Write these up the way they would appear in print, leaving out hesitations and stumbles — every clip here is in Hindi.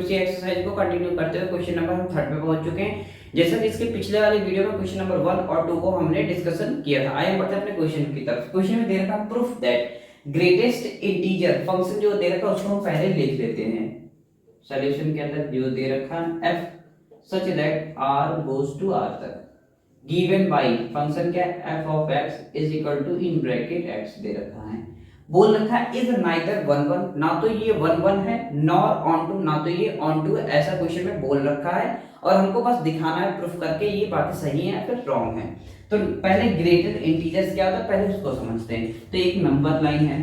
उसी एक्सरसाइज को कंटिन्यू करते हुए क्वेश्चन नंबर हम 3 पे पहुंच चुके हैं। जैसा कि इसके पिछले वाले वीडियो में क्वेश्चन नंबर 1 और 2 को हमने डिस्कशन किया था। आइए बढ़ते हैं अपने क्वेश्चन की तरफ। क्वेश्चन में दे रखा proof that greatest integer function जो दे रखा उसको हम पहले लिख लेते हैं। सॉल्यूशन के अंदर जो दे रखा f such that r goes to r तक given by फंक्शन क्या f of x is equal to in bracket x दे रखा है। बोल रखा है इज नाइदर 1 1, ना तो ये 1 1 है नॉर ऑन टू, ना तो ये ऑन टू, ऐसा क्वेश्चन में बोल रखा है और हमको बस दिखाना है प्रूफ करके ये बातें सही हैं या फिर रॉन्ग हैं। तो पहले ग्रेटेस्ट इंटीजर्स क्या होता है पहले उसको समझते हैं। तो एक नंबर लाइन है,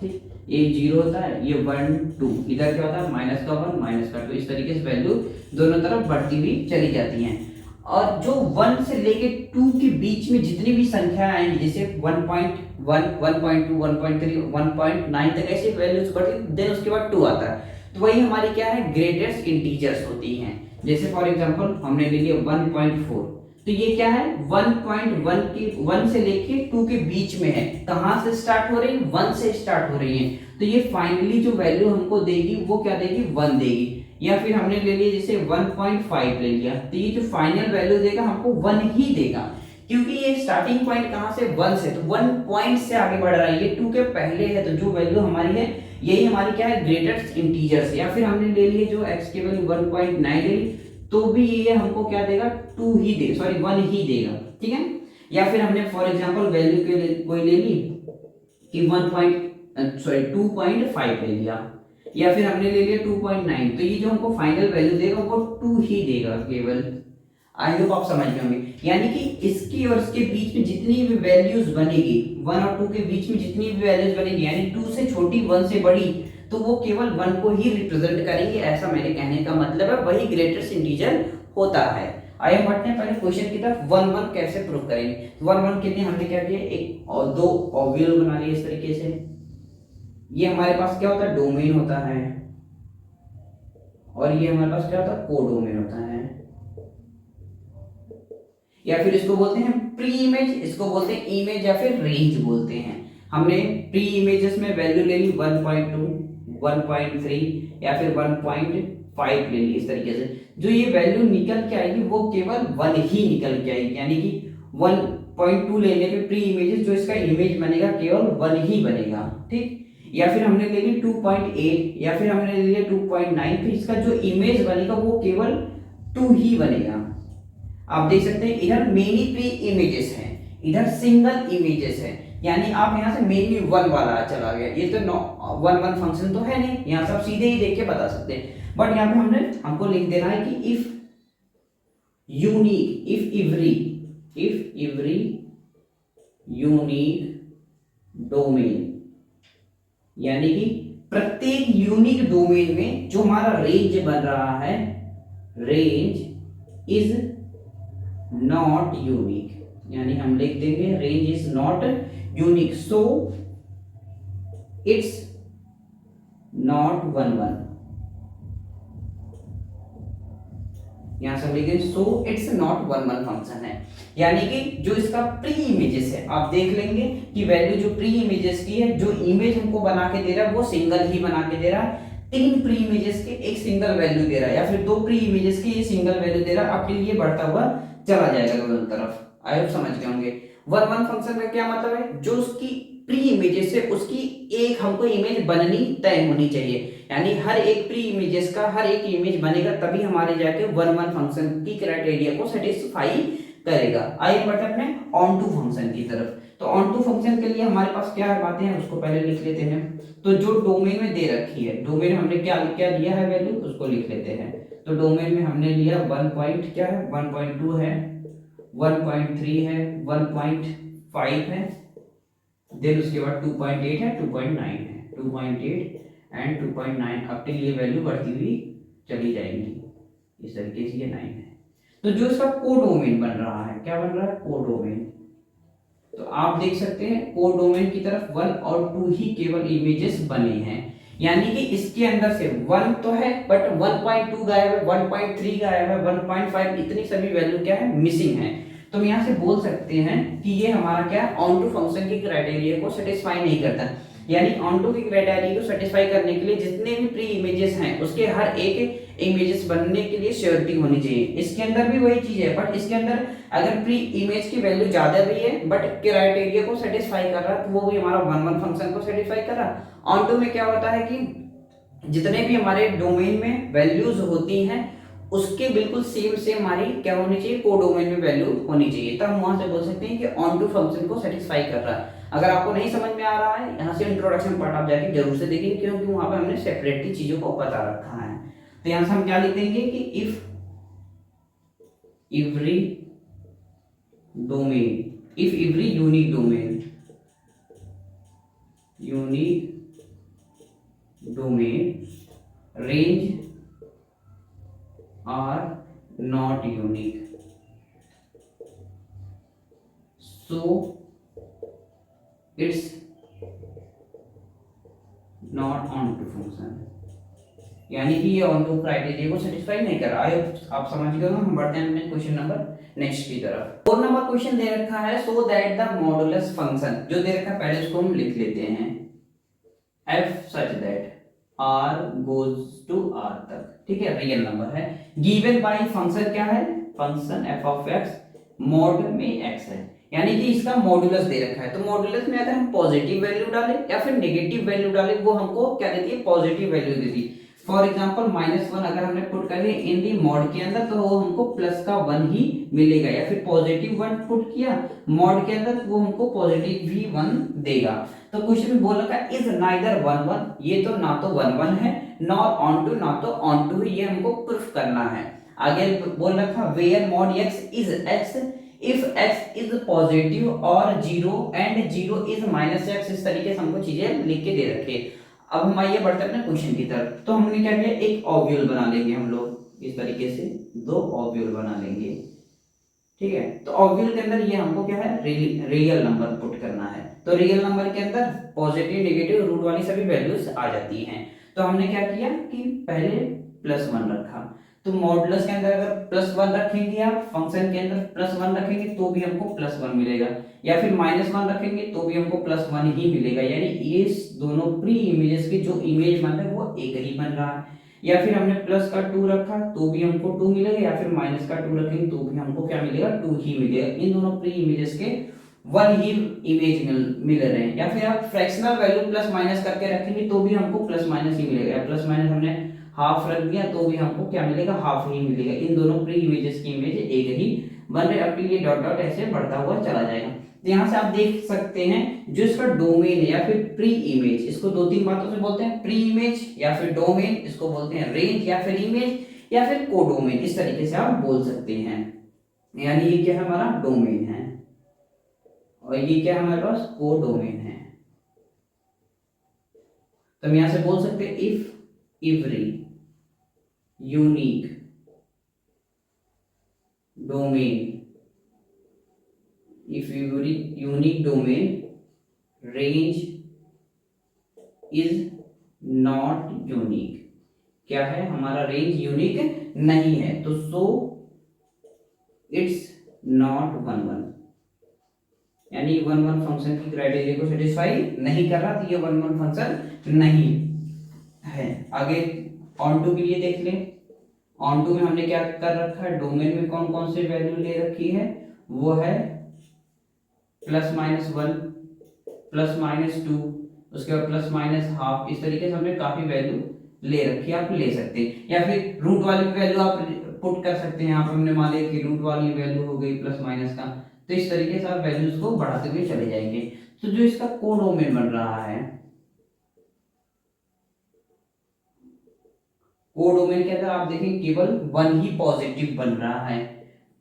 ठीक, ये 0 होता है, ये 1 2, इधर क्या होता है माइनस का 1 माइनस का 2, इस तरीके से वैल्यू दोनों तरफ बढ़ती हुई चली जाती हैं। और जो 1 से लेके 2 के बीच में जितनी भी संख्या आएंगी, जैसे 1.1 1.2 1.3 1.9 तक ऐसी वैल्यूज बढ़ती, देन उसके बाद 2 आता है, तो वही हमारी क्या है ग्रेटेस्ट इंटीजर्स होती हैं। जैसे फॉर एग्जांपल हमने ले लिया 1.4, तो ये क्या है 1.1 की 1 से लेके 2 के बीच में है। कहां से स्टार्ट हो रही है 1 से स्टार्ट हो रही है, तो ये फाइनली जो वैल्यू हमको देगी वो क्या देगी 1 देगी। या फिर हमने ले लिया जैसे 1.5 ले लिया, तो ये जो फाइनल वैल्यू देगा हमको 1 ही देगा, क्योंकि ये स्टार्टिंग पॉइंट कहां से 1 से, तो 1 पॉइंट से आगे बढ़ रहा है, ये 2 के पहले है, तो जो वैल्यू हमारी है यही हमारी क्या है ग्रेटेस्ट इंटीजर्स। या फिर हमने ले लिए जो x की वैल्यू 1.9 ले ली, तो भी ये हमको क्या देगा 2 ही दे, सॉरी 1 ही देगा, ठीक है। या फिर हमने फॉर एग्जांपल वैल्यू के लिए कोई ले ली कि 2.5 ले लिया, या फिर हमने ले लिया 2.9, तो ये जो हमको फाइनल वैल्यू देगा वो 2 ही देगा केवल। आई होप आप समझ गए होंगे। यानी कि इसकी और इसके बीच में जितनी भी वैल्यूज बनेगी, 1 और 2 के बीच में जितनी भी वैल्यूज बनेगी, यानी 2 से छोटी 1 से बड़ी, तो वो केवल 1 को ही रिप्रेजेंट करेंगे, ऐसा मेरे कहने का मतलब है, वही ग्रेटेस्ट इंटीजर होता है। आइए हम बढ़ते हैं पहले क्वेश्चन की तरफ। 1 1 कैसे प्रूव करेंगे। 1 1 के लिए हमने क्या किया, एक और 2 ऑब्वियल बना लिए इस तरीके से। ये हमारे पास क्या होता है डोमेन होता है, और ये हमारे पास क्या होता है कोडोमेन होता है, या फिर इसको बोलते हैं प्री इमेज, इसको बोलते हैं इमेज, या फिर रेंज बोलते हैं। हमने प्री इमेजेस में वैल्यू ले ली 1.2 1.3 या फिर 1.5 ले ली, इस तरीके से जो ये वैल्यू निकल के आएगी वो केवल 1 ही निकल के आएगी। यानी कि 1.2 लेने पे प्री इमेजेस जो इसका इमेज बनेगा केवल 1 ही बनेगा, ठीक। या फिर हमने ले ली 2.8 या फिर हमने ले लिया 2.9, तो इसका जो इमेज बनेगा वो केवल 2 ही बनेगा। आप देख सकते हैं इधर मेनी प्री इमेजेस हैं, इधर सिंगल इमेजेस है, यानी आप यहां से मेनली 1 वाला चला गया। ये तो 1 1 फंक्शन तो है नहीं, यहां से आप सीधे ही देख के बता सकते हैं, बट यहां पे हमको लिख देना है कि if unique, if every unique domain, यानी कि प्रत्येक यूनिक डोमेन में जो हमारा रेंज बन रहा है, रेंज इज नॉट यूनिक, यानी हम लिख देंगे range is not unique, so it's not 1 1। यहां से हम लिख देंगे सो इट्स नॉट 1 1 फंक्शन है। यानी कि जो इसका प्री इमेजेस है, आप देख लेंगे कि वैल्यू जो प्री इमेजेस की है, जो इमेज हमको बना के दे रहा है वो सिंगल ही बना के दे रहा है। 3 प्री इमेजेस के एक सिंगल वैल्यू दे रहा है, या फिर 2 प्री इमेजेस के ये सिंगल वैल्यू दे रहा है। आपके लिए बढ़ता हुआ चला जाएगा दोनों तरफ। आई होप समझ गए होंगे। 1 1 फंक्शन का क्या मतलब है, जो उसकी प्री इमेजेस है उसकी एक हमको इमेज बननी तय होनी चाहिए, यानी हर एक प्री इमेजेस का हर एक इमेज बनेगा, तभी हमारे जाके 1 1 फंक्शन की क्राइटेरिया को सेटिस्फाई करेगा। आइए बढ़ते हैं अपने ऑन टू फंक्शन की तरफ। तो ऑन टू फंक्शन के लिए हमारे पास क्या बातें हैं उसको पहले लिख लेते हैं। तो जो डोमेन में दे रखी है, डोमेन हमने क्या क्या लिया है वैल्यू, उसको लिख लेते हैं। तो डोमेन में हमने लिया 1 क्या है 1.2 है, 1.3 है, 1.5 है, देन उसके बाद 2.8 है, 2.9 है, 2.8 एंड 2.9 अब तक ये वैल्यू बढ़ती हुई चली जाएगी, इस तरीके से ये 9 है। तो जो इसका कोडोमेन बन रहा है, क्या बन रहा है कोडोमेन, तो आप देख सकते हैं कोडोमेन की तरफ 1 और 2 ही केवल इमेजेस बने हैं, यानी कि इसके अंदर से 1 तो है बट 1.2 गायब है, 1.3 गायब है, 1.5 इतनी सभी वैल्यू क्या है मिसिंग है। तो हम यहाँ से बोल सकते हैं कि ये हमारा क्या ऑन टू फंक्शन की क्राइटेरिया को सेटिस्फाई नहीं करता। यानी ऑन की क्राइटेरिया को सेटिस्फाई करने के लिए जितने भी प्री इमेजेस हैं उसके हर एक इमेजेस बनने के लिए श्योरिटी होनी चाहिए। इसके अंदर भी वही चीज है, बट इसके अंदर अगर प्री इमेज की वैल्यू ज्यादा भी है बट क्राइटेरिया को सेटिस्फाई कर रहा है तो वो भी हमारा वन वन फंक्शन को सेटिस्फाई कर रहा। ऑन में क्या होता है कि जितने भी हमारे डोमेन में वैल्यूज होती हैं उसके बिल्कुल सेम सेम हमारी क्या होनी चाहिए, कोडोमेन में वैल्यू होनी चाहिए, तब हम वहां से बोल सकते हैं कि ऑन टू फंक्शन को सेटिस्फाई कर रहा है। अगर आपको नहीं समझ में आ रहा है, यहाँ से इंट्रोडक्शन पार्ट आप जाके जरूर से देखिए, क्योंकि वहां पे हमने सेपरेटली चीजों को बता रखा है। तो यहाँ से हम क्या लिख देंगे कि if every domain, if every unique domain, range are not unique, so it's not onto function। यानी कि ये ऑन टू क्राइटेरिया को सेटिस्फाई नहीं कर रहा है। आप समझ गए हो। हम बढ़ते हैं अपने क्वेश्चन नंबर नेक्स्ट की तरफ। 4 नंबर क्वेश्चन दे रखा है, so that the modulus function, जो दे रखा है पहले उसको हम लिख लेते हैं, f such that r goes to r तक, ठीक है, रियल नंबर है, गिवन बाय फंक्शन क्या है, function f of x mod में x है, यानी कि इसका मॉडुलस दे रखा है। तो मॉडुलस में अगर हम पॉजिटिव वैल्यू डालें या फिर नेगेटिव वैल्यू डालें, वो हमको क्या देती है, पॉजिटिव वैल्यू देती है। फॉर एग्जाम्पल -1 अगर हमने पुट कर दिया इन दी मॉड के अंदर तो वो हमको प्लस का 1 ही मिलेगा, या फिर पॉजिटिव 1 पुट किया मॉड के अंदर तो वो हमको पॉजिटिव भी 1 देगा। तो क्वेश्चन में बोल रखा है इज नाइदर 1 1, ये तो ना तो 1 1 है नॉर ऑन टू, ना तो ऑन टू, ये हमको प्रूफ करना है। आगे बोल रखा where mod x is x if x is positive और 0 एंड 0 इज -x, इस तरीके से हमको चीजें लिख के दे रखे। अब हम आइए बढ़ते अपने क्वेश्चन की तरफ। तो हमने क्या किया, एक ऑब्यूल बना लेंगे हम लोग इस तरीके से, 2 ऑब्यूल बना लेंगे, ठीक है। तो ऑब्यूल के अंदर ये हमको क्या है, रियल नंबर पुट करना है। तो रियल नंबर के अंदर पॉजिटिव नेगेटिव रूट वाली सभी वैल्यूज आ जाती हैं। तो हमने क्या किया कि पहले +1 रखा, तो मॉडुलस के अंदर अगर +1 रखेंगे आप, फंक्शन के अंदर +1 रखेंगे तो भी हमको +1 मिलेगा, या फिर -1 रखेंगे तो भी हमको +1 ही मिलेगा। यानी ये दोनों प्री इमेजेस के जो इमेज बन रहे हैं वो एक ही बन रहा है। या फिर हमने +2 रखा तो भी हमको 2 मिलेगा, या फिर -2 रखेंगे तो भी हमको क्या मिलेगा, 2 ही मिलेगा। इन दोनों प्री इमेजेस के 1 ही इमेज मिल रहे हैं। या फिर आप फ्रैक्शनल वैल्यू प्लस माइनस करके रखेंगे तो भी हमको प्लस माइनस ही मिलेगा, या प्लस माइनस हमने हाफ रख दिया तो भी हमको क्या मिलेगा, हाफ ही मिलेगा। इन दोनों प्री इमेजेस की इमेज एक ही बन रहे, अब ये डॉट डॉट ऐसे बढ़ता हुआ चला जाएगा। तो यहाँ से आप देख सकते हैं जो इसका डोमेन है या फिर प्री इमेज, इसको 2-3 बातों से बोलते हैं, प्री इमेज या फिर डोमेन, इसको बोलते हैं रेंज या फिर इमेज या फिर कोडोमेन, इस तरीके से आप बोल सकते हैं। यानी ये क्या है, हमारा डोमेन है और ये क्या है, हमारे पास कोडोमेन है। तो हम यहां से बोल सकते हैं if every unique domain, if every unique domain range is not unique, क्या है, हमारा रेंज यूनिक नहीं है, तो सो इट्स नॉट 1 1, यानी 1 1 फंक्शन की क्राइटेरिया को सेटिस्फाई नहीं कर रहा, तो ये 1 1 फंक्शन नहीं है। आगे ऑन टू के लिए देख लें। ऑन टू में हमने क्या कर रखा है, डोमेन में कौन कौन से वैल्यू ले रखी है, वो है +-1 +-2, उसके बाद +-हाफ, इस तरीके से हमने काफी वैल्यू ले रखी है, आप ले सकते हैं। या फिर रूट वाली वैल्यू आप पुट कर सकते हैं, यहाँ पर हमने मान लिया कि रूट वाली वैल्यू हो गई +- का, तो इस तरीके से आप वैल्यूज को बढ़ाते हुए चले जाएंगे। तो जो इसका कोडोमेन बन रहा है, कोडोमेन के अंदर आप देखें केवल 1 ही पॉजिटिव बन रहा है,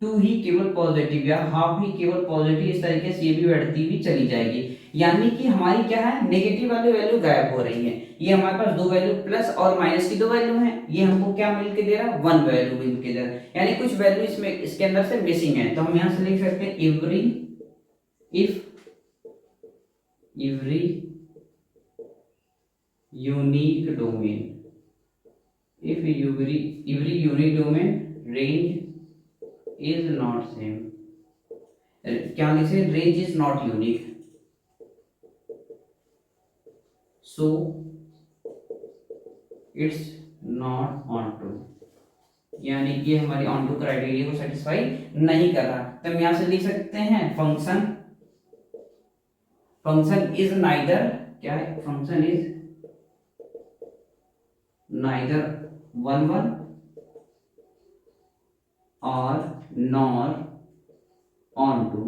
2 ही केवल पॉजिटिव या हाफ ही केवल पॉजिटिव, इस तरीके से ये भी बढ़ती हुई चली जाएगी। यानी कि हमारी क्या है, नेगेटिव वाली वैल्यू गायब हो रही है। ये हमारे पास 2 वैल्यू प्लस और माइनस की 2 वैल्यू है, ये हमको क्या मिल के दे रहा है, 1 वैल्यू मिल के दे रहा है, यानी कुछ वैल्यू इसमें इसके अंदर से मिसिंग है। तो हम यहां से लिख सकते हैं every unique domain, if every unique domain range is not same, क्या लिखे, range is not unique, so it's not onto, यानी कि हमारी ऑन टू क्राइटेरिया को सेटिस्फाई नहीं कर रहा। तो हम यहां से लिख सकते हैं फंक्शन इज नाइदर, क्या है, फंक्शन इज नाइदर 1 1 और नॉर ऑन टू,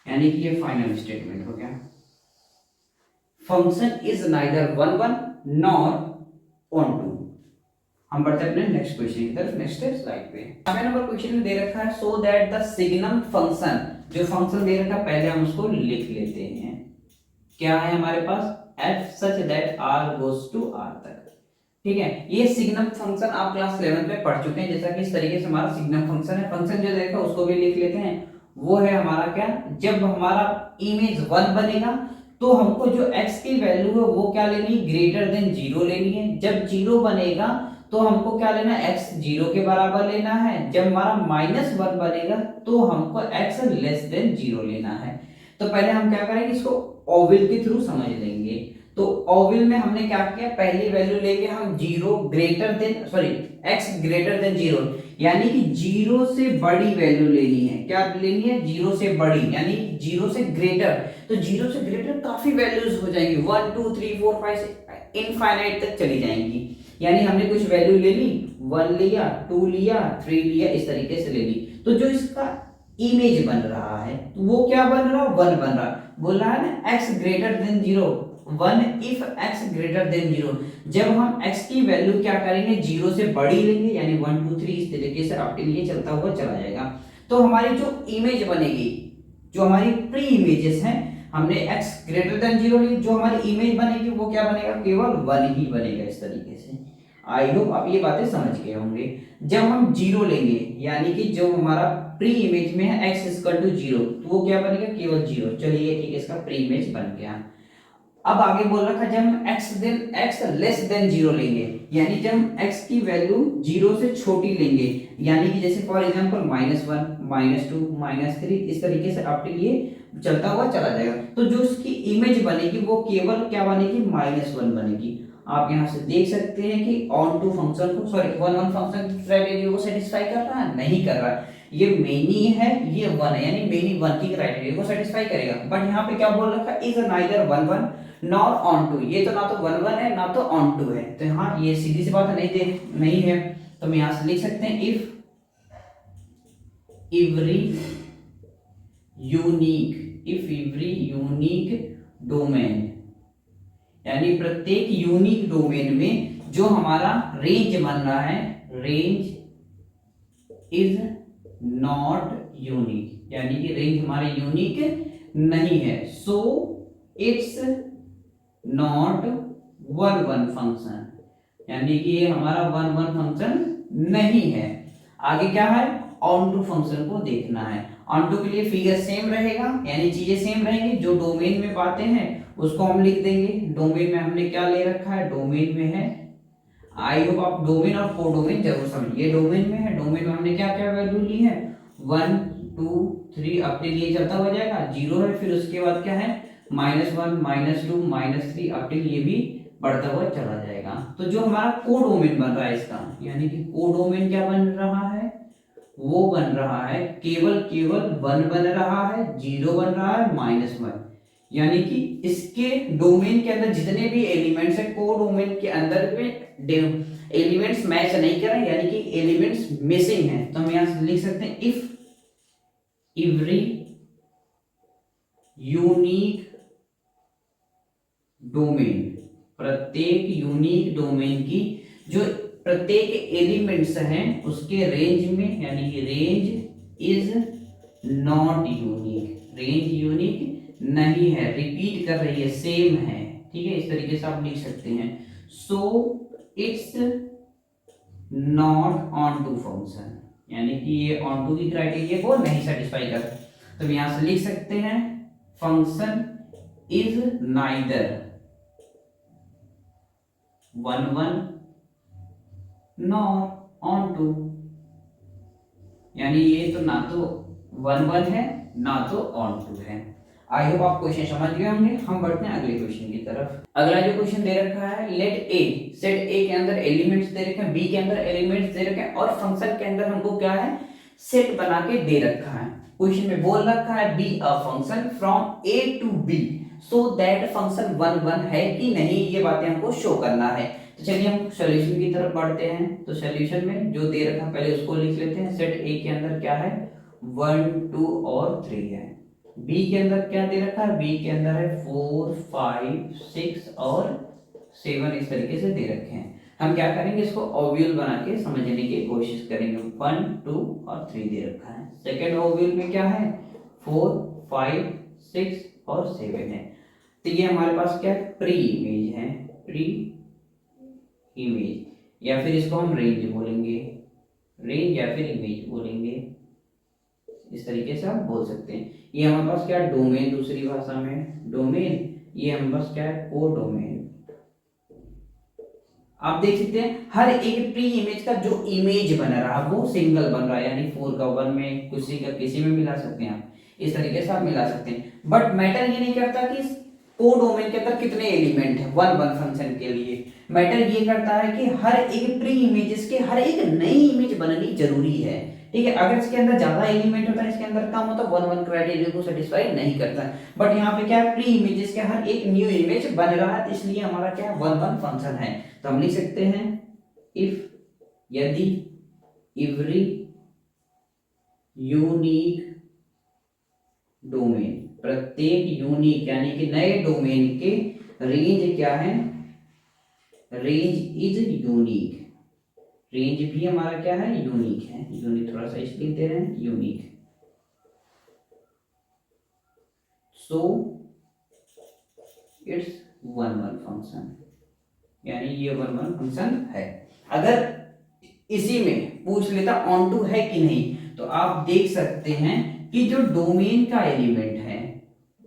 यानी कि ये फाइनल स्टेटमेंट हो गया। Function is neither 1 1 nor onto. हम बढ़ते हैं अपने नेक्स्ट क्वेश्चन की तरफ, नेक्स्ट स्लाइड पे। हमें नंबर क्वेश्चन में दे रखा है so that the signum function, जो फंक्शन दे रखा है पहले हम उसको लिख लेते हैं। क्या है हमारे पास, f such that r goes to r तक, ठीक है। ये सिग्नम फंक्शन आप क्लास 11 में पढ़ चुके हैं, जैसा कि इस तरीके से हमारा सिग्नम फंक्शन है। फंक्शन जो देखा उसको भी लिख लेते हैं, वो है हमारा क्या, जब हमारा इमेज 1 बनेगा तो हमको जो x की वैल्यू है वो क्या लेनी, ग्रेटर देन 0 लेनी है। जब 0 बनेगा तो हमको क्या लेना है, x 0 के बराबर लेना है। जब हमारा -1 बनेगा तो हमको x लेस देन 0 लेना है। तो पहले हम क्या करेंगे, इसको ओविल के थ्रू समझ लेंगे। तो ओविल में हमने क्या किया, पहली वैल्यू लेंगे हम 0 greater than, sorry x greater than 0, यानी कि 0 से बड़ी वैल्यू लेनी है। क्या लेनी है, 0 से बड़ी, यानी 0 से ग्रेटर। तो 0 से ग्रेटर काफी वैल्यूज हो जाएंगी, 1 2 3 4 5 इनफाइनाइट तक चली जाएंगी। यानी हमने कुछ वैल्यू ले ली, 1 लिया, 2 लिया, 3 लिया, इस तरीके से ले ली। तो जो इसका इमेज बन रहा है तो वो क्या बन रहा है, 1 बन रहा है। बोला है ना x greater than 0, 1 if x greater than 0। जब हम x की वैल्यू क्या करेंगे, 0 से बड़ी लेंगे, यानी 1 2 3 इस तरीके से आपके लिए चलता हुआ चला जाएगा। तो हमारी जो इमेज बनेगी, जो हमारी प्री इमेजेस हैं, हमने x ग्रेटर देन 0 ली, जो हमारी इमेज बनेगी वो क्या बनेगा, केवल 1 ही बनेगा, इस तरीके से। आई होप आप ये बातें समझ गए होंगे। जब हम 0 लेंगे, यानी कि जो हमारा प्री इमेज में है x इक्वल टू 0, तो वो क्या बनेगा, केवल 0। चलिए ठीक है, इसका प्री इमेज बन गया। अब आगे बोल रखा जब हम x लेस देन 0 लेंगे, यानी जब हम x की वैल्यू 0 से छोटी लेंगे, यानी कि जैसे फॉर एग्जांपल -1 -2 -3 इस तरीके से आपके लिए चलता हुआ चला जाएगा। तो जो उसकी इमेज बनेगी वो केवल क्या बनेगी, -1 बनेगी। आप यहां से देख सकते हैं कि ऑन टू फंक्शन को, सॉरी 1 1 फंक्शन क्राइटेरिया को सेटिस्फाई कर रहा है, नहीं कर रहा है। ये मेनी है, ये 1 है, यानी मेनी 1 की क्राइटेरिया को सेटिस्फाई करेगा। बट यहाँ पे क्या बोल रखा है, is neither 1 1 not onto. ये तो ना तो 1 1 है ना तो ऑन टू है। तो यहाँ ये सीधी सी बात नहीं है। तो हम यहाँ से लिख सकते हैं इफ एवरी यूनिक डोमेन, यानी प्रत्येक यूनिक डोमेन में जो हमारा रेंज बन रहा है, रेंज इज नॉट यूनिक, यानी कि रेंज हमारे यूनिक नहीं है। सो इट्स नॉट 1 1 फंक्शन, यानी कि ये हमारा 1 1 फंक्शन नहीं है। आगे क्या है, ऑन टू फंक्शन को देखना है। ऑन टू के लिए फिगर सेम रहेगा, यानी चीजें सेम रहेंगी। जो डोमेन में बातें हैं उसको हम लिख देंगे। डोमेन में हमने क्या ले रखा है, डोमेन में है, आई होप आप डोमेन और कोडोमेन जरूर समझिए। डोमेन में है, डोमेन में हमने क्या क्या वैल्यू ली है, 1 2 3 अपने लिए चलता हुआ जाएगा, 0 है, फिर उसके बाद क्या है, -1 -2 -3 अपने लिए भी बढ़ता हुआ चला जाएगा। तो जो हमारा कोडोमेन बन रहा है इसका, यानी कि कोडोमेन क्या बन रहा है, वो बन रहा है केवल 1 बन रहा है, 0 बन रहा है, -1। यानी कि इसके डोमेन के अंदर जितने भी एलिमेंट्स है, कोडोमेन के अंदर में एलिमेंट्स मैच नहीं कर रहे, यानी कि एलिमेंट्स मिसिंग है। तो हम यहां से लिख सकते हैं इफ एवरी यूनिक डोमेन, प्रत्येक यूनिक डोमेन की जो प्रत्येक एलिमेंट्स हैं उसके रेंज में, यानी कि range is not unique, range unique नहीं है, रिपीट कर रही है, सेम है, ठीक है, इस तरीके से आप लिख सकते हैं। So it's not onto function, यानी कि ये ऑन टू की क्राइटेरिया को नहीं सेटिस्फाई कर। तो यहां से लिख सकते हैं function is neither 1 1 not onto, यानी ये तो ना तो 1 1 है ना तो ऑन टू है। आई होप आप क्वेश्चन समझ गए होंगे। हम बढ़ते हैं अगले क्वेश्चन की तरफ। अगला जो क्वेश्चन दे रखा है, लेट ए, सेट ए के अंदर एलिमेंट्स दे रखे हैं, बी के अंदर एलिमेंट्स दे रखे हैं और फंक्शन के अंदर हमको क्या है, सेट बना के दे रखा है। क्वेश्चन में बोल रखा है be a function from A to B so that function 1 1 है कि नहीं, ये बातें हमको शो करना है। तो चलिए हम सॉल्यूशन की तरफ बढ़ते हैं। तो सॉल्यूशन में जो दे रखा है पहले उसको लिख लेते हैं। सेट ए के अंदर क्या है, 1 2 और 3 है। बी के अंदर क्या दे रखा है, बी के अंदर है 4 5 6 और 7 इस तरीके से दे रखे हैं। हम क्या करेंगे, इसको ओव्यूल बना के समझने की कोशिश करेंगे। 1 2 और 3 दे रखा है। सेकेंड ओव्यूल में क्या है, 4 5 6 और 7 है। तो ये हमारे पास क्या है, प्री इमेज है, प्री इमेज, या फिर इसको हम रेंज बोलेंगे, रेंज या फिर इमेज बोलेंगे, इस तरीके से आप बोल सकते हैं। ये हमारे पास क्या है, डोमेन, दूसरी भाषा में डोमेन। ये हमारे पास क्या है, को डोमेन। आप देख सकते हैं हर एक प्री इमेज का जो इमेज बन रहा है वो सिंगल बन रहा है, यानी 4 का 1 में, किसी का किसी में मिला सकते हैं आप, इस तरीके से आप मिला सकते हैं। बट मैटर ये नहीं करता कि को डोमेन के अंदर कितने एलिमेंट है 1 1 फंक्शन के लिए। मैटर ये करता है कि हर एक प्री इमेजेस के हर एक नई इमेज बननी जरूरी है। ठीक है, अगर इसके अंदर ज्यादा एलिमेंट होता है, इसके अंदर कम होता है, 1 1 क्राइटेरिया को सेटिस्फाई नहीं करता। बट यहाँ पे क्या है, प्री इमेजेस के हर एक न्यू इमेज बन रहा है, इसलिए हमारा क्या है, 1 1 फंक्शन है। तो हम लिख सकते हैं इफ, यदि, एवरी यूनिक डोमेन, प्रत्येक यूनिक यानी कि नए डोमेन के रेंज क्या है, रेंज इज यूनिक, रेंज भी हमारा क्या है, यूनिक है। यूनिक थोड़ा सा इसलिए दे रहे हैं, यूनिक। सो इट्स 1 1 फंक्शन, यानी ये 1 1 फंक्शन है। अगर इसी में पूछ लेता ऑन टू है कि नहीं, तो आप देख सकते हैं कि जो डोमेन का एलिमेंट है,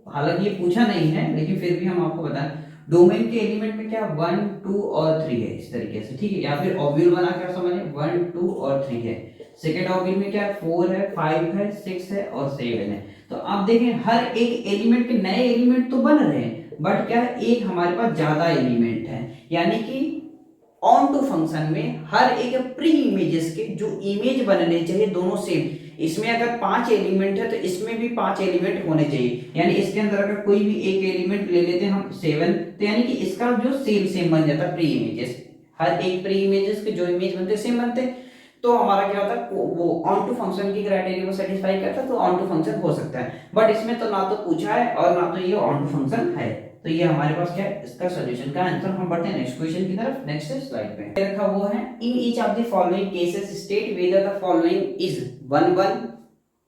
हालांकि ये पूछा नहीं है लेकिन फिर भी हम आपको बताएं, डोमेन के एलिमेंट में क्या 1 2 और 3 है, इस तरीके से। ठीक है, या फिर ऑब्यूल बना कर समझे, 1 2 और 3 है। सेकेंड ऑब्यूल में क्या 4 है 5 है 6 है और 7 है। तो आप देखें हर एक एलिमेंट के नए एलिमेंट तो बन रहे हैं, बट क्या एक हमारे पास ज्यादा एलिमेंट है, यानी कि ऑन टू फंक्शन में हर एक प्री इमेजेस के जो इमेज बनने चाहिए दोनों सेम। इसमें अगर 5 एलिमेंट है तो इसमें भी 5 एलिमेंट होने चाहिए, यानी इसके अंदर अगर कोई भी एक एलिमेंट ले लेते हैं हम 7, तो यानी कि इसका जो सेम सेम बन जाता है प्री इमेजेस, हर एक प्री इमेजेस के जो इमेज बनते सेम बनते, तो हमारा क्या होता है, वो ऑन टू फंक्शन की क्राइटेरिया को सेटिस्फाई करता है, तो ऑन टू फंक्शन हो सकता है। बट इसमें तो ना तो पूछा है और ना तो ये ऑन टू फंक्शन है, तो ये हमारे पास क्या है, इसका सॉल्यूशन का आंसर। हम बढ़ते हैं नेक्स्ट क्वेश्चन की तरफ। नेक्स्ट स्लाइड पे रखा हुआ है, in each of the following cases state whether the following is 1 1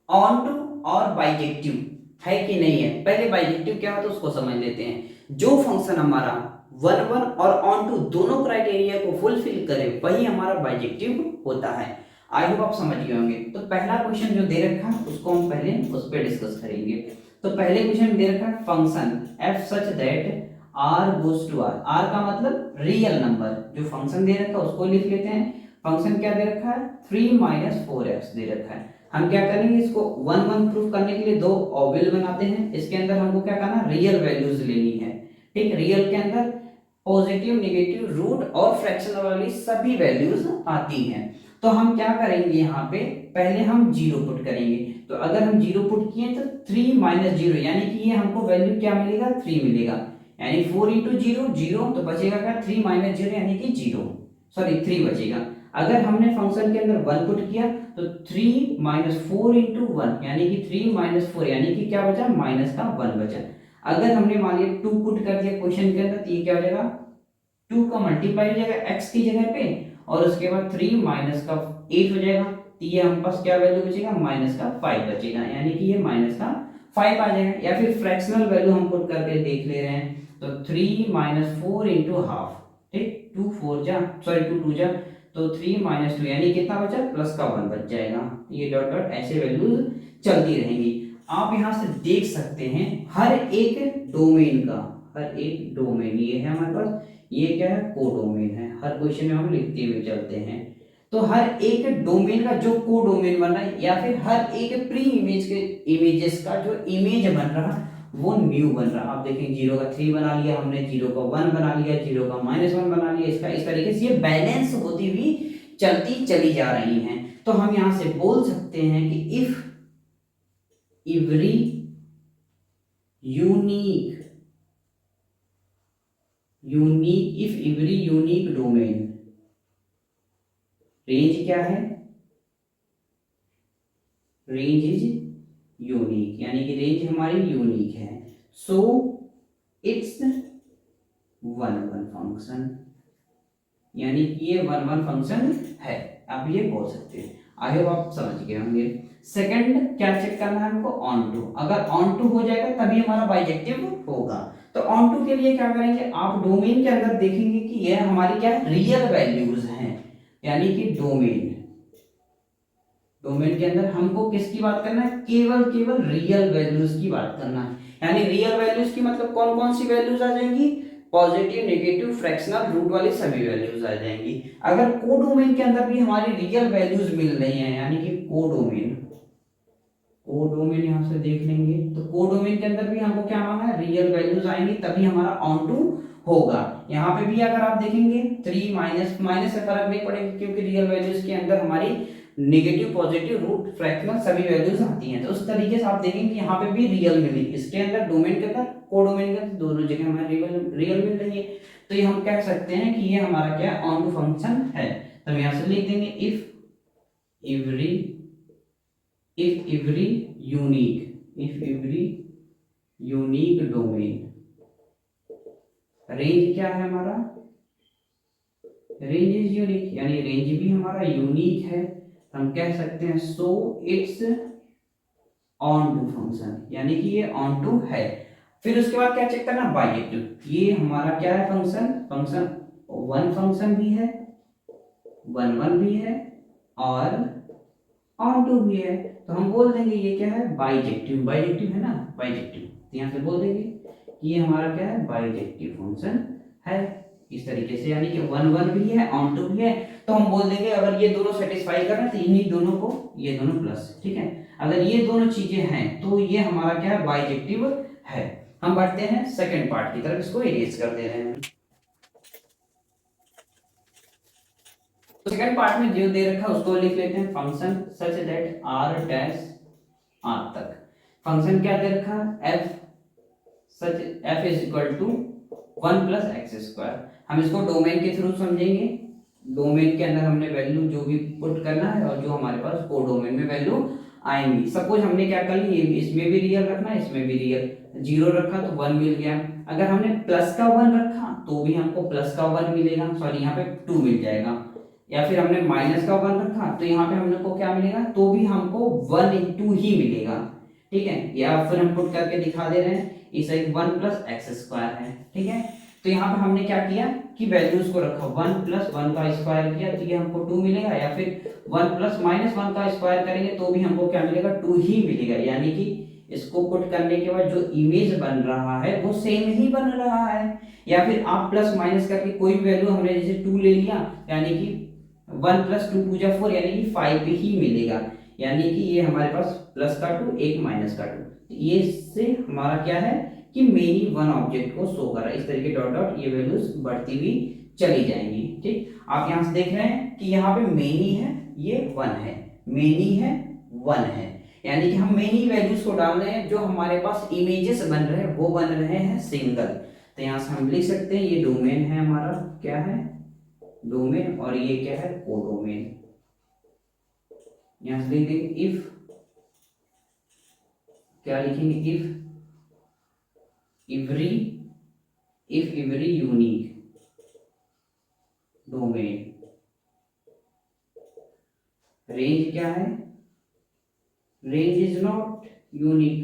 onto और बाइजेक्टिव है कि नहीं है। पहले बाइजेक्टिव क्या होता है उसको समझ लेते हैं। जो फंक्शन हमारा 1 1 और ऑन टू दोनों क्राइटेरिया को फुलफिल करे वही हमारा बाइजेक्टिव होता है। आई होप आप समझ गए होंगे। तो पहला क्वेश्चन जो दे रखा है उसको हम पहले उस पर डिस्कस करेंगे। तो पहले क्वेश्चन दे रखा है function f such that r goes to r, r का मतलब रियल नंबर, जो फंक्शन दे रखा है उसको लिख लेते हैं। फंक्शन क्या दे रखा है, 3 4x दे रखा है। हम क्या करेंगे, इसको 1 1 प्रूफ करने के लिए दो ऑब्यूल बनाते हैं। इसके अंदर हमको क्या करना, रियल वैल्यूज लेनी है। ठीक, रियल के अंदर पॉजिटिव नेगेटिव रूट और फ्रैक्शनल वाली सभी वैल्यूज आती हैं। तो हम क्या करेंगे, यहाँ पे पहले हम 0 पुट करेंगे। तो अगर हम 0 पुट किए तो 3 -0 यानी कि ये हमको वैल्यू क्या मिलेगा, 3 मिलेगा। यानी 4 × 0 0, तो बचेगा क्या, 3 -0 यानी कि 0, सॉरी 3 बचेगा। अगर हमने फंक्शन के अंदर 1 पुट किया तो 3 -4 × 1 यानी कि 3 -4 यानी कि क्या बचा, माइनस का 1 बचा। अगर हमने मान लिया 2 पुट कर दिया क्वेश्चन के अंदर, तो ये क्या हो जाएगा, 2 का मल्टीप्लाई हो जाएगा x की जगह पे, और उसके बाद 3 माइनस का 8 हो जाएगा। तो ये हम पास क्या वैल्यू बचेगा, माइनस का 5 बचेगा, यानी कि ये माइनस का 5 आ जाएगा। या फिर फ्रैक्शनल वैल्यू हम पुट करके देख ले रहे हैं, तो 3 -4 × हाफ, ठीक, 2 4 जा, सॉरी 2 2 जा, तो 3 -2 यानी कितना बचा, प्लस का 1 बच जाएगा। ये डॉट डॉट ऐसे वैल्यूज चलती रहेंगी। आप यहाँ से देख सकते हैं हर एक डोमेन का, हर एक डोमेन, ये है हमारे पास, ये क्या है, कोडोमेन है। हर क्वेश्चन में हम लिखते हुए चलते हैं। तो हर एक डोमेन का जो कोडोमेन बन रहा है, या फिर हर एक प्री इमेज के इमेजेस का जो इमेज बन रहा है, वो न्यू बन रहा। आप देखें 0 का 3 बना लिया हमने, 0 का 1 बना लिया, 0 का -1 बना लिया, इसका इस तरीके से ये बैलेंस होती हुई चलती चली जा रही हैं। तो हम यहां से बोल सकते हैं कि if every unique domain, range क्या है, रेंज इज यूनिक, यानी कि रेंज हमारी यूनिक है। So it's one one function, यानी कि ये वन वन फंक्शन है, आप ये बोल सकते हैं। आई होप आप समझ गए होंगे। सेकंड क्या चेक करना है हमको, ऑन टू। अगर ऑन टू हो जाएगा तभी हमारा बाइजेक्टिव होगा। तो ऑन टू के लिए क्या करेंगे, आप डोमेन के अंदर देखेंगे कि ये हमारी क्या है, रियल वैल्यूज हैं, यानी कि डोमेन के अंदर हमको किसकी बात करना है, केवल रियल वैल्यूज की बात करना है। यानी रियल वैल्यूज की मतलब कौन कौन सी वैल्यूज आ जाएंगी, पॉजिटिव, नेगेटिव, फ्रैक्शनल, रूट वाली सभी वैल्यूज आ जाएंगी। अगर कोडोमेन के अंदर भी हमारी रियल वैल्यूज मिल रही हैं, यानी कि कोडोमेन यहां से देख लेंगे, तो कोडोमेन के अंदर भी हमको क्या मांगा है, रियल वैल्यूज आएंगी तभी हमारा ऑन टू होगा। यहाँ पे भी अगर आप देखेंगे 3 माइनस से फर्क नहीं पड़ेगा, क्योंकि रियल वैल्यूज के अंदर हमारी नेगेटिव, पॉजिटिव, रूट, फ्रैक्शनल सभी वैल्यूज आती हैं। तो उस तरीके से आप देखेंगे यहाँ पे भी रियल मिली, इसके अंदर डोमेन के अंदर, कोडोमेन के अंदर, दोनों जगह हमें रियल मिल रही है। तो ये हम कह सकते हैं कि ये हमारा क्या ऑन टू फंक्शन है। तो हम यहाँ से लिख देंगे if every unique domain, range क्या है हमारा, रेंज इज यूनिक, यानी रेंज भी हमारा यूनिक है। हम कह सकते हैं so it's onto function, यानी कि ये ऑन टू है। फिर उसके बाद क्या चेक करना, बाइजेक्टिव। ये हमारा क्या है, फंक्शन वन फंक्शन भी है, वन भी है और ऑन टू भी है। तो हम बोल देंगे ये क्या है, बाइजेक्टिव है ना, बाइजेक्टिव। तो यहाँ से बोल देंगे कि ये हमारा क्या है, बाइजेक्टिव फंक्शन है, इस तरीके से, यानी कि वन भी है, ऑन टू भी है। तो हम बोल देंगे अगर ये दोनों सेटिस्फाई कर रहे हैं तो इन्हीं दोनों को, ये दोनों प्लस, ठीक है। अगर ये दोनों चीजें हैं तो ये हमारा क्या है, बाइजेक्टिव है। हम बढ़ते हैं सेकंड पार्ट की तरफ, इसको इरेज कर दे रहे हैं। तो सेकंड पार्ट में जो दे रखा है उसको लिख लेते हैं, function such that r dash r तक। फंक्शन क्या दे रखा है, f is equal to 1 plus x square. हम इसको डोमेन के थ्रू समझेंगे। डोमेन के अंदर हमने वैल्यू जो भी पुट करना है और जो हमारे पास कोडोमेन में वैल्यू आएंगी। सपोज हमने क्या कर ली, इसमें भी रियल रखना है, इसमें भी रियल, 0 रखा तो 1 मिल गया। अगर हमने प्लस का 1 रखा तो भी हमको प्लस का 1 मिलेगा, सॉरी यहाँ पे 2 मिल जाएगा। या फिर हमने माइनस का 1 रखा तो यहाँ पे हमको क्या मिलेगा, तो भी हमको 1 into ही मिलेगा, ठीक है। या फिर हम पुट करके दिखा दे रहे हैं, इस एक 1 प्लस एक्स स्क्वायर है, ठीक है। तो यहाँ पे हमने क्या किया कि वैल्यूज को रखा, 1 प्लस 1 का स्क्वायर किया तो ये हमको 2 मिलेगा, या फिर 1 प्लस माइनस 1 का स्क्वायर करेंगे तो भी हमको क्या मिलेगा, 2 ही मिलेगा। यानी कि इसको पुट करने के बाद जो इमेज बन रहा है वो सेम ही बन रहा है। या फिर आप प्लस माइनस करके कोई भी वैल्यू, हमने जैसे 2 ले लिया, यानी कि 1 प्लस 2 2 4, यानी कि 5 ही मिलेगा। यानी कि ये हमारे पास प्लस का 2, एक माइनस का 2, ये से हमारा क्या है कि मेनी वन ऑब्जेक्ट को शो कर रहा है। इस तरीके डॉट डॉट ये वैल्यूज बढ़ती हुई चली जाएंगी, ठीक। आप यहां से देख रहे हैं कि यहाँ पे मेनी है, ये 1 है, मेनी है, 1 है, यानी कि हम मेनी वैल्यूज को डाल रहे हैं, जो हमारे पास इमेजेस बन रहे हैं वो बन रहे हैं सिंगल। तो यहां से हम लिख सकते हैं ये डोमेन है हमारा, क्या है, डोमेन, और ये क्या है, कोडोमेन। यहां से लिख देंगे इफ, क्या लिखेंगे, if every unique domain, range क्या है, रेंज इज नॉट यूनिक,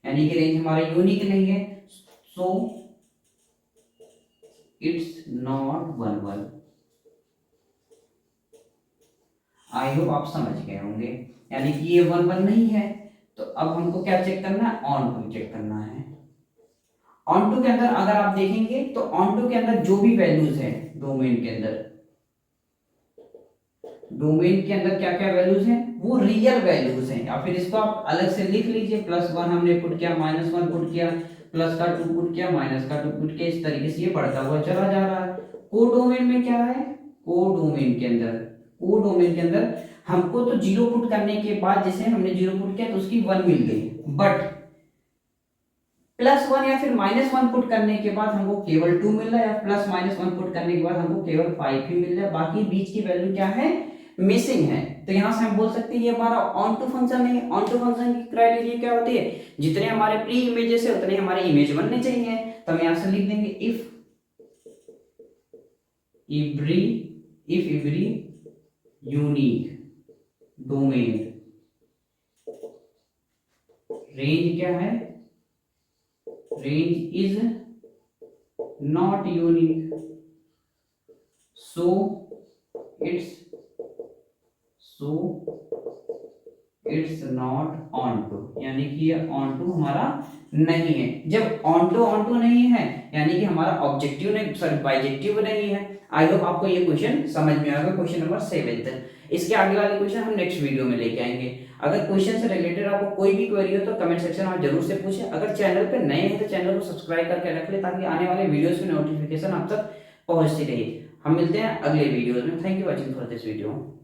यानी कि रेंज हमारा यूनिक नहीं है, सो इट्स नॉट 1 1। आई होप आप समझ गए होंगे, यानी कि ये 1 1 नहीं है। तो अब हमको क्या चेक करना है, ऑन टू चेक करना है। ऑन टू के अंदर अगर आप देखेंगे तो ऑन टू के अंदर जो भी वैल्यूज है डोमेन के अंदर, डोमेन के अंदर क्या क्या वैल्यूज हैं, वो रियल वैल्यूज हैं। या फिर इसको आप अलग से लिख लीजिए, +1 हमने पुट किया, -1 पुट किया, प्लस का 2 पुट किया, माइनस का 2 पुट किया, इस तरीके से ये बढ़ता हुआ चला जा रहा है। कोडोमेन में क्या है, कोडोमेन के अंदर हमको तो 0 पुट करने के बाद, जैसे हमने 0 पुट किया तो उसकी 1 मिल गई, बट +1 या फिर -1 पुट करने के बाद हमको केवल 2 मिल रहा है, या +-1 पुट करने के बाद हमको केवल 5 ही मिल रहा है, बाकी बीच की वैल्यू क्या है, मिसिंग है। तो यहां से हम बोल सकते हैं ये हमारा ऑन टू फंक्शन है। ऑन टू फंक्शन की क्राइटेरिया क्या होती है, जितने हमारे प्री इमेजेस है उतने हमारे इमेज बनने चाहिए। तो हम यहां से लिख देंगे if every unique domain range क्या है, range is not unique, so it's not onto, यानी कि ये onto हमारा नहीं है। जब onto नहीं है यानी कि हमारा ऑब्जेक्टिव नहीं, सॉरी बाइजेक्टिव नहीं है। आई होप आपको ये क्वेश्चन समझ में आ गया, क्वेश्चन नंबर 7। इसके आगे वाले क्वेश्चन हम नेक्स्ट वीडियो में लेके आएंगे। अगर क्वेश्चन से रिलेटेड आपको कोई भी क्वेरी हो तो कमेंट सेक्शन में जरूर से पूछें। अगर चैनल पे नए हैं तो चैनल को सब्सक्राइब करके रख ले, ताकि आने वाले वीडियोस की नोटिफिकेशन आप तक पहुंचती रहे। हम मिलते हैं अगले वीडियोस में। Thank you watching for this video.